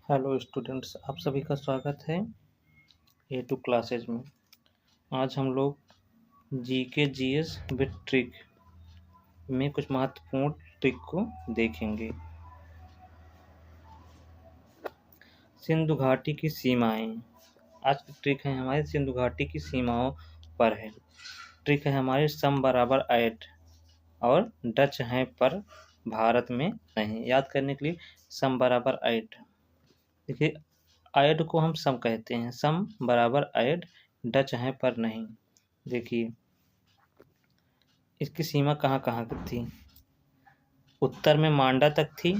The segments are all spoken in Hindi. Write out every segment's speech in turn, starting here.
हेलो स्टूडेंट्स, आप सभी का स्वागत है A2 क्लासेज में। आज हम लोग जीके जीएस विद ट्रिक में कुछ महत्वपूर्ण ट्रिक को देखेंगे। सिंधु घाटी की सीमाएं। आज की ट्रिक है हमारी सिंधु घाटी की सीमाओं पर है। ट्रिक है हमारी सम बराबर ऐड और डच है पर भारत में नहीं। याद करने के लिए सम बराबर ऐड। देखिए, ऐड को हम सम कहते हैं। सम बराबर ऐड, डच है पर नहीं। देखिए, इसकी सीमा कहाँ कहाँ तक थी। उत्तर में मांडा तक थी,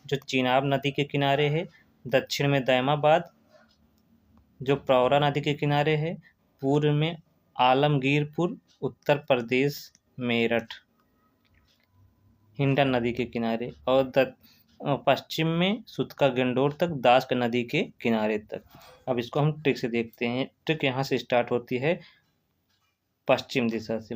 जो चिनाब नदी के किनारे है। दक्षिण में दैमाबाद, जो प्रवरा नदी के किनारे है। पूर्व में आलमगीरपुर, उत्तर प्रदेश, मेरठ, हिंडन नदी के किनारे। और पश्चिम में सुतका गंडोर तक, दास्क नदी के किनारे तक। अब इसको हम ट्रिक से देखते हैं। ट्रिक यहाँ से स्टार्ट होती है पश्चिम दिशा से।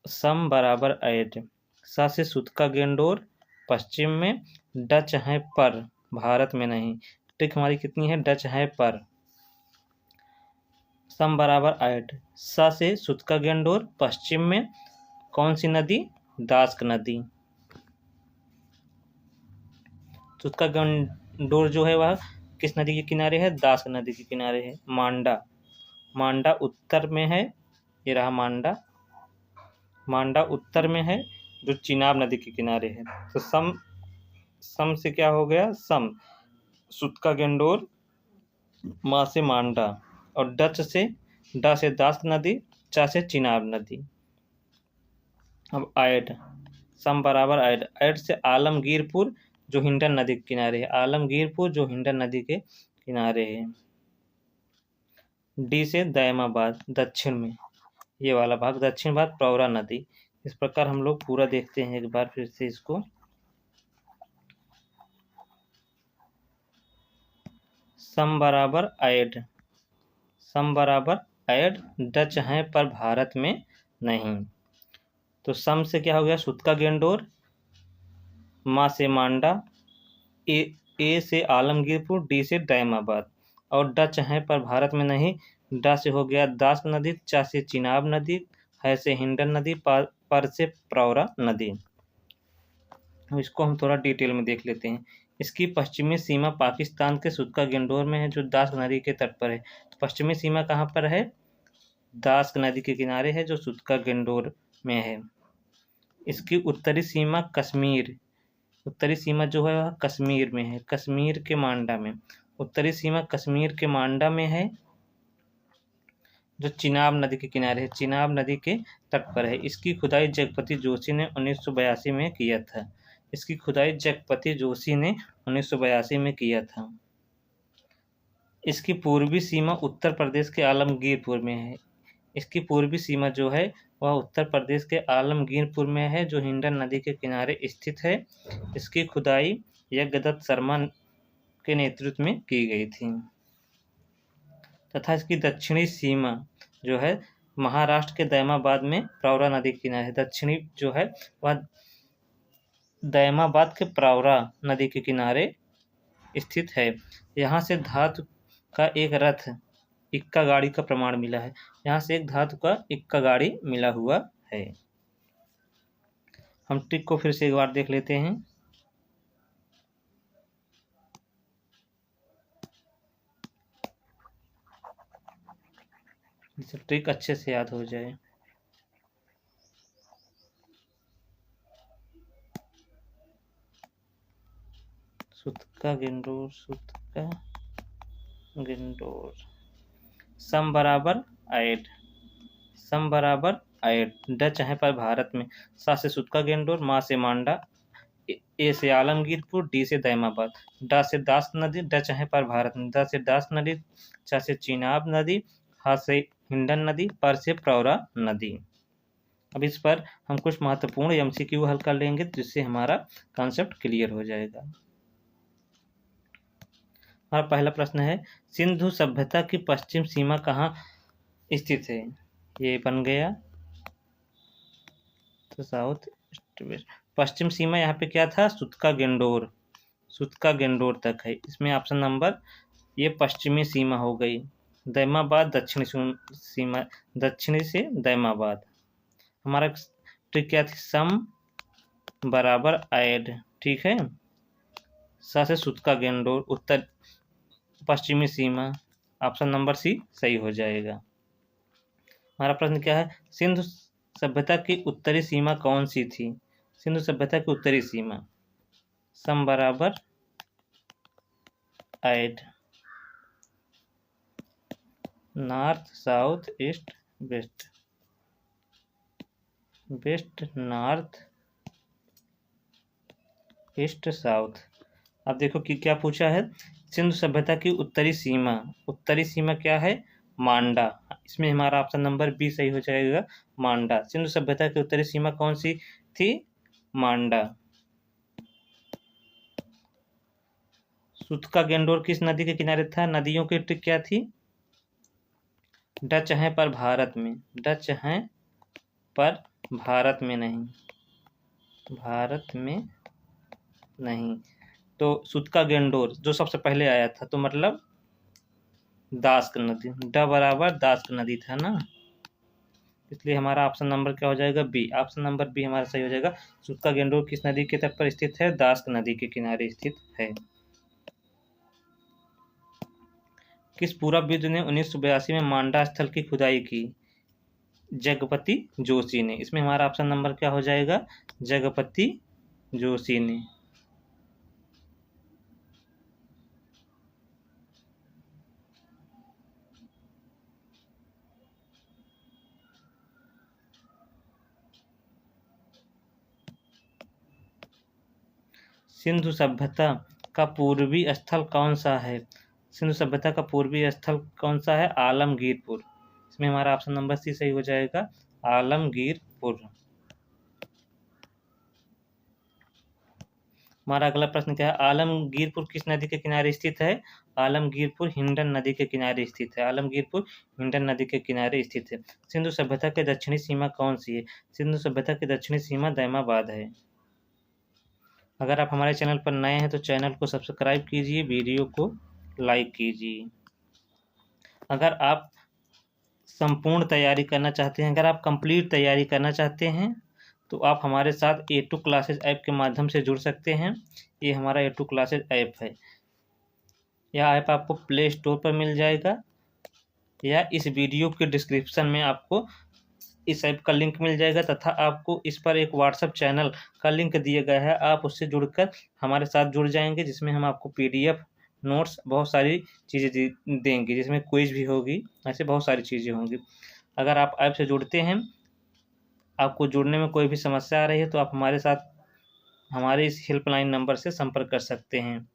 सम बराबर ऐड, सा से सुतका गेंडोर पश्चिम में, डच है पर भारत में नहीं। ट्रिक हमारी कितनी है, डच है पर। सम बराबर ऐड, सा से सुतका गेंडोर पश्चिम में, कौन सी नदी, दास्क नदी। सुतका गेंडोर जो है वह किस नदी के किनारे है, दास्क नदी के किनारे है। मांडा, मांडा उत्तर में है, ये रहा मांडा। मांडा उत्तर में है, जो चिनाब नदी के किनारे है। तो सम से क्या हो गया, सम सुतका गेंडोर, मा से मांडा, और डच से डा से दास्क नदी, चा से चिनाब नदी। अब ऐड, सम बराबर ऐड, ऐड से आलमगीरपुर, जो हिंडन नदी के किनारे है। आलमगीरपुर जो हिंडन नदी के किनारे है। डी से दैमाबाद, दक्षिण में, ये वाला भाग दक्षिण भाग, प्रवरा नदी। इस प्रकार हम लोग पूरा देखते हैं एक बार फिर से इसको। सम बराबर ऐड, सम बराबर ऐड, डच है पर भारत में नहीं। तो सम से क्या हो गया, सुतका गेंडोर, मा से मांडा, ए से आलमगीरपुर, डी से दैमाबाद, और डच है पर भारत में नहीं। डा से हो गया दास्क नदी, चा से चिनाब नदी, है से हिंडन नदी, पर से प्रवरा नदी। इसको हम थोड़ा डिटेल में देख लेते हैं। इसकी पश्चिमी सीमा पाकिस्तान के सुतका गेंडोर में है, जो दास्क नदी के तट पर है। तो पश्चिमी सीमा कहाँ पर है, दास्क नदी के किनारे है, जो सुतका गेंडोर में है। इसकी उत्तरी सीमा कश्मीर, उत्तरी सीमा जो है वह कश्मीर में है, कश्मीर के मांडा में। उत्तरी सीमा कश्मीर के मांडा में है, जो चिनाब नदी के किनारे है, चिनाब नदी के तट पर है। इसकी खुदाई जगपति जोशी ने 1982 में किया था। इसकी खुदाई जगपति जोशी ने 1982 में किया था। इसकी पूर्वी सीमा उत्तर प्रदेश के आलमगीरपुर में है। इसकी पूर्वी सीमा जो है वह उत्तर प्रदेश के आलमगीरपुर में है, जो हिंडन नदी के किनारे स्थित है। इसकी खुदाई यज्ञदत्त शर्मा के नेतृत्व में की गई थी। तथा इसकी दक्षिणी सीमा जो है महाराष्ट्र के दैमाबाद में प्रवरा नदी के किनारे है। दक्षिणी जो है वह दैमाबाद के प्रवरा नदी के किनारे स्थित है। यहाँ से धातु का एक रथ, इक्का गाड़ी का प्रमाण मिला है। यहाँ से एक धातु का इक्का गाड़ी मिला हुआ है। हम ट्रिक को फिर से एक बार देख लेते हैं। ट्रिक अच्छे से याद हो जाए। सुतका गेंडोर, सुतका गेंडोर। सम बराबर ऐड, सम बराबर ऐड, डच है पर भारत में। सा से सुतका गेंडोर, मा से मांडा, ए से आलमगीरपुर, डी से दैमाबाद, डा से दास्क नदी, डच है पर भारत में। दा से दास्क नदी, चा से चिनाब नदी, हा से हिंडन नदी, पर से प्रवरा नदी। अब इस पर हम कुछ महत्वपूर्ण एमसीक्यू हल कर लेंगे, जिससे हमारा कॉन्सेप्ट क्लियर हो जाएगा। हमारा पहला प्रश्न है, सिंधु सभ्यता की पश्चिम सीमा कहाँ स्थित है। ये बन गया तो साउथ वेस्ट। पश्चिम सीमा यहाँ पे क्या था, सुतका गेंडोर। सूतका गेंडोर तक है। इसमें ऑप्शन नंबर ये पश्चिमी सीमा हो गई, दैमाबाद दक्षिणी सीमा, दक्षिणी से दैमाबाद। हमारा ट्रिक क्या थी, सम बराबर ऐड, ठीक है। सा से सूतका गेंडोर, उत्तर पश्चिमी सीमा, ऑप्शन नंबर सी सही हो जाएगा। हमारा प्रश्न क्या है, सिंधु सभ्यता की उत्तरी सीमा कौन सी थी? सिंधु सभ्यता की उत्तरी सीमा, सम बराबर add, north south east west, west north east south. अब देखो कि क्या पूछा है, सिंधु सभ्यता की उत्तरी सीमा, उत्तरी सीमा क्या है, मांडा। इसमें हमारा ऑप्शन नंबर बी सही हो जाएगा, मांडा। सिंधु सभ्यता की उत्तरी सीमा कौन सी थी, मांडा। सूतका गेंडोर किस नदी के किनारे था? नदियों की ट्रिक क्या थी, डच हैं पर भारत में, डच हैं पर भारत में नहीं, भारत में नहीं। तो सूतका गेंडोर जो सबसे पहले आया था, तो मतलब दास्क नदी, ड बराबर दास्क नदी था ना, इसलिए हमारा ऑप्शन नंबर क्या हो जाएगा, बी। ऑप्शन नंबर बी हमारा सही हो जाएगा। सूतका गेंडोर किस नदी के तट पर स्थित है? दास्क नदी के किनारे स्थित है। किस पुराविद ने 1982 में मांडा स्थल की खुदाई की? जगपति जोशी ने। इसमें हमारा ऑप्शन नंबर क्या हो जाएगा, जगपति जोशी ने। सिंधु सभ्यता का पूर्वी स्थल कौन सा है? सिंधु सभ्यता का पूर्वी स्थल कौन सा है? आलमगीरपुर। इसमें हमारा ऑप्शन नंबर सी सही हो जाएगा, आलमगीरपुर। हमारा अगला प्रश्न क्या है, आलमगीरपुर किस नदी के किनारे स्थित है? आलमगीरपुर हिंडन नदी के किनारे स्थित है, आलमगीरपुर हिंडन नदी के किनारे स्थित है। सिंधु सभ्यता की दक्षिणी सीमा कौन सी है? सिंधु सभ्यता की दक्षिणी सीमा दैमाबाद है। अगर आप हमारे चैनल पर नए हैं तो चैनल को सब्सक्राइब कीजिए, वीडियो को लाइक कीजिए। अगर आप संपूर्ण तैयारी करना चाहते हैं, अगर आप कंप्लीट तैयारी करना चाहते हैं, तो आप हमारे साथ A2 क्लासेस ऐप के माध्यम से जुड़ सकते हैं। ये हमारा A2 क्लासेस ऐप है। यह ऐप आपको प्ले स्टोर पर मिल जाएगा, या इस वीडियो के डिस्क्रिप्शन में आपको इस ऐप का लिंक मिल जाएगा, तथा आपको इस पर एक व्हाट्सएप चैनल का लिंक दिया गया है। आप उससे जुड़कर हमारे साथ जुड़ जाएंगे, जिसमें हम आपको PDF नोट्स बहुत सारी चीज़ें देंगे, जिसमें क्विज भी होगी, ऐसे बहुत सारी चीज़ें होंगी। अगर आप ऐप से जुड़ते हैं, आपको जुड़ने में कोई भी समस्या आ रही है, तो आप हमारे साथ हमारे इस हेल्पलाइन नंबर से संपर्क कर सकते हैं।